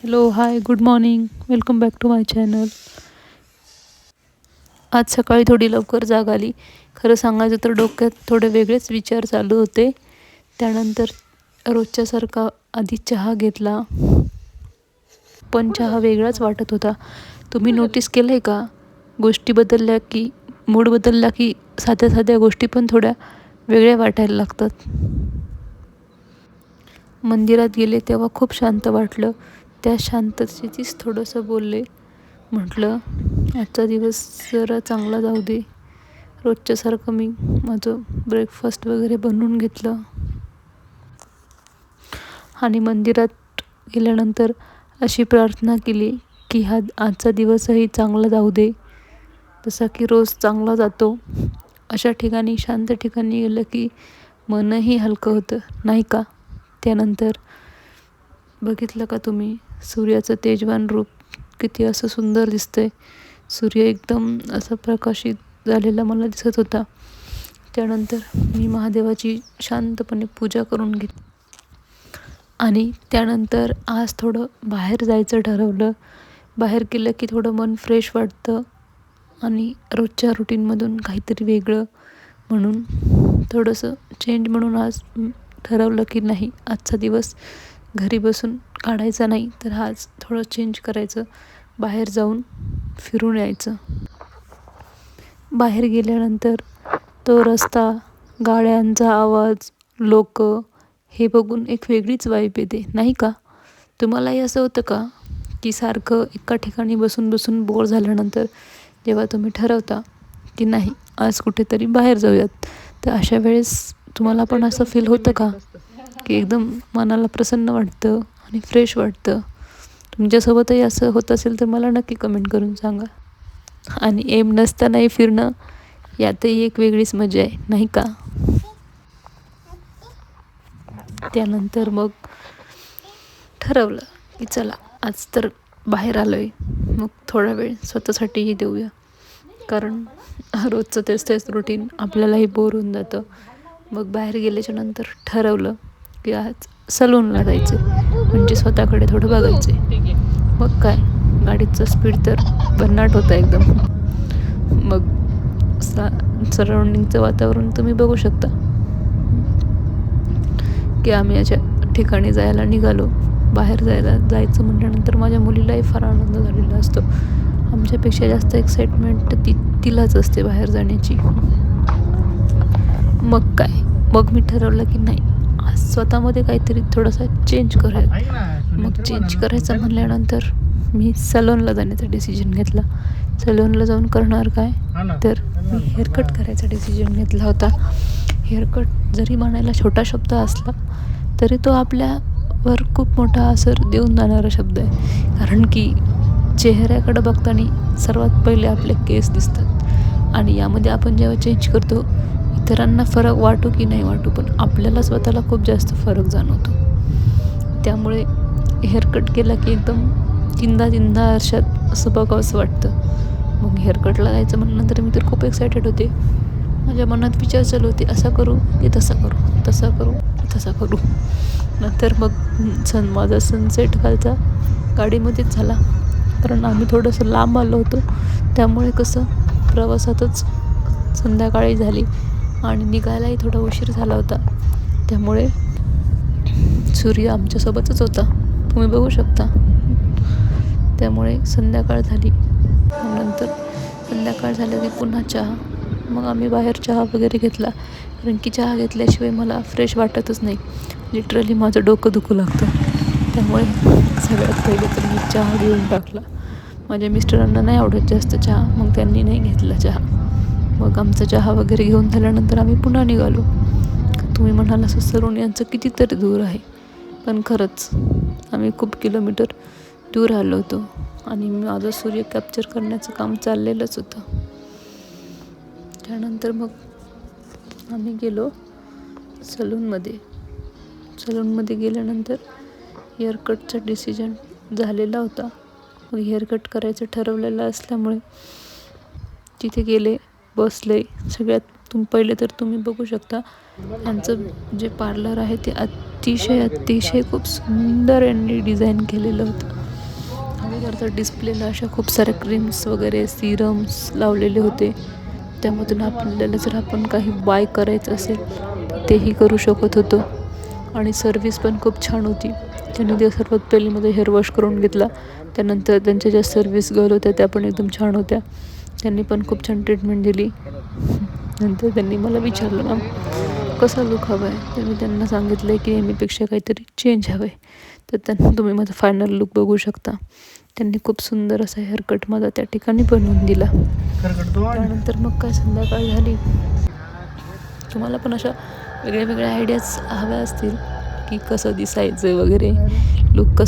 Hello, hi, good morning. Welcome back to my channel. आज सकाळी थोडी लवकर जाग आली. खरं सांगायचं तर डोक्यात थोडे वेगळेच विचार चालू होते. त्यानंतर रोजच्यासारखा आधी चहा घेतला, पण चहा वेगळाच वाटत होता. तुम्ही नोटीस केलं आहे का? गोष्टी बदलल्या की मूड बदलला की साध्या साध्या गोष्टी पण थोड्या वेगळ्या वाटायला लागतात. मंदिरात गेले तेव्हा खूप शांत वाटलं. त्या शांततेचीच थोडंसं बोलले. म्हटलं आजचा दिवस जरा चांगला जाऊ दे. रोजच्यासारखं मी माझं ब्रेकफास्ट वगैरे बनवून घेतलं आणि मंदिरात गेल्यानंतर अशी प्रार्थना केली की आजचा दिवसही चांगला जाऊ दे, जसा की रोज चांगला जातो. अशा ठिकाणी, शांत ठिकाणी गेलं की मनही हलकं होतं, नाही का? त्यानंतर बघितलं का तुम्ही सूर्याचं तेजवान रूप किती असं सुंदर दिसतंय. सूर्य एकदम असं प्रकाशित झालेला मला दिसत होता. त्यानंतर मी महादेवाची शांतपणे पूजा करून घेतली आणि त्यानंतर आज थोडं बाहेर जायचं ठरवलं. बाहेर गेलं की थोडं मन फ्रेश वाटतं आणि रोजच्या रुटीनमधून काहीतरी वेगळं म्हणून थोडंसं चेंज म्हणून आज ठरवलं की नाही, आजचा दिवस घरी बसून काढायचा नाही, तर आज थोडं चेंज करायचं, बाहेर जाऊन फिरून यायचं. बाहेर गेल्यानंतर तो रस्ता, गाड्यांचा आवाज, लोक हे बघून एक वेगळीच वाईब येते, नाही का? तुम्हालाही असं होतं का की सारखं एका ठिकाणी बसून बसून बोर झाल्यानंतर जेव्हा तुम्ही ठरवता की नाही, आज कुठेतरी बाहेर जाऊयात, तर अशा वेळेस तुम्हाला पण असं फील होतं का की एकदम मनाला प्रसन्न वाटतं आणि फ्रेश वाटतं? तुमच्यासोबतही असं होत असेल तर मला नक्की कमेंट करून सांगा. आणि एम नसतानाही फिरणं, यातही एक वेगळीच मजा आहे, नाही का? त्यानंतर मग ठरवलं की चला आज तर बाहेर आलो आहे, मग थोडा वेळ स्वतःसाठीही देऊया. कारण रोजचं तेच रुटीन आपल्यालाही बोर होऊन जातं. मग बाहेर गेल्याच्या नंतर ठरवलं की आज सलूनला जायचं, म्हणजे स्वतःकडे थोडं बघायचं आहे. मग काय, गाडीचं स्पीड तर भन्नाट होतं एकदम. मग सराउंडिंगचं वातावरण तुम्ही बघू शकता की आम्ही अशा ठिकाणी जायला निघालो. बाहेर जायचं म्हटल्यानंतर माझ्या मुलीलाही फार आनंद झालेला असतो. आमच्यापेक्षा जास्त एक्साइटमेंट तिलाच असते बाहेर जाण्याची. मग काय, मग मी ठरवलं की नाही, आज स्वतःमध्ये काहीतरी थोडासा चेंज करूयात. मग चेंज करायचं म्हटल्यानंतर मी सलूनला जाण्याचा डिसिजन घेतला. सलूनला जाऊन करणार काय, तर मी हेअरकट करायचा डिसिजन घेतला होता. हेअरकट जरी म्हणायला छोटा शब्द असला तरी तो आपल्यावर खूप मोठा असर देऊन जाणारा शब्द आहे. कारण की चेहऱ्याकडं बघताना सर्वात पहिले आपले केस दिसतात आणि यामध्ये आपण जेव्हा चेंज करतो, इतरांना फरक वाटू की नाही वाटू, पण आपल्याला स्वतःला खूप जास्त फरक जाणवतो. त्यामुळे हेअरकट केला की एकदम चिंदा आरशात असं बघावंसं वाटतं. मग हेअरकटला जायचं म्हटल्यानंतर मी तर खूप एक्सायटेड होते. माझ्या मनात विचार चालू होते, असा करू की तसा करू, तसा करू की तसा करू. नंतर मग माझा सनसेट कालचा गाडीमध्येच झाला. कारण आम्ही थोडंसं लांब आलो होतो, त्यामुळे कसं प्रवासातच संध्याकाळी झाली आणि निघायलाही थोडा उशीर झाला होता. त्यामुळे सूर्य आमच्यासोबतच होता, तुम्ही बघू शकता. त्यामुळे संध्याकाळ झाली. नंतर संध्याकाळ झालं की पुन्हा चहा. मग आम्ही बाहेर चहा वगैरे घेतला, कारण की चहा घेतल्याशिवाय मला फ्रेश वाटतच नाही. लिटरली माझं डोकं दुखू लागतं. त्यामुळे सगळ्यात पहिले तर मी चहा घेऊन टाकला. माझ्या मिस्टरांना नाही आवडत जास्त चहा, मग त्यांनी नाही घेतला चहा. मग आमचा चहा वगैरे घेऊन झाल्यानंतर आम्ही पुन्हा निघालो. तुम्ही म्हणाल असं सलून यांचं कितीतरी दूर आहे, पण खरंच आम्ही खूप किलोमीटर दूर आलो होतो आणि माझं सूर्य कॅप्चर करण्याचं काम चाललेलंच होतं. त्यानंतर मग आम्ही गेलो सलूनमध्ये. सलूनमध्ये गेल्यानंतर हेअरकटचा डिसिजन झालेला होता. मग हेअरकट करायचं ठरवलेलं असल्यामुळे तिथे गेले, बसले. सगळ्यात पहिले तर तुम्ही बघू शकता, यांचं जे पार्लर आहे ते अतिशय खूप सुंदर यांनी डिझाईन केलेलं होतं. अगोदर डिस्प्लेला अशा खूप साऱ्या क्रीम्स वगैरे सिरम्स लावलेले होते. त्यामधून आपल्याला जर आपण काही बाय करायचं असेल तर तेही करू शकत होतो. आणि सर्विस पण खूप छान होती. त्यांनी ते सर्वात पहिले मध्ये हेअर वॉश करून घेतला. त्यानंतर त्यांच्या ज्या सर्व्हिस गर्ल होत्या त्या पण एकदम छान होत्या. त्यांनी पण खूप छान ट्रीटमेंट दिली. नंतर त्यांनी मला विचारलं, मॅम कसा लुक हवा आहे? तर मी त्यांना सांगितलं आहे की नेहमीपेक्षा काहीतरी चेंज हवं आहे. तर त्यांना तुम्ही माझा फायनल लुक बघू शकता. त्यांनी खूप सुंदर असा हेअरकट माझा त्या ठिकाणी बनवून दिला. त्यानंतर मग काय संध्याकाळ झाली. तुम्हाला पण अशा वेगळ्या वेगळ्या आयडियाज हव्या असतील की कसं दिसायचं वगैरे, लुक कसं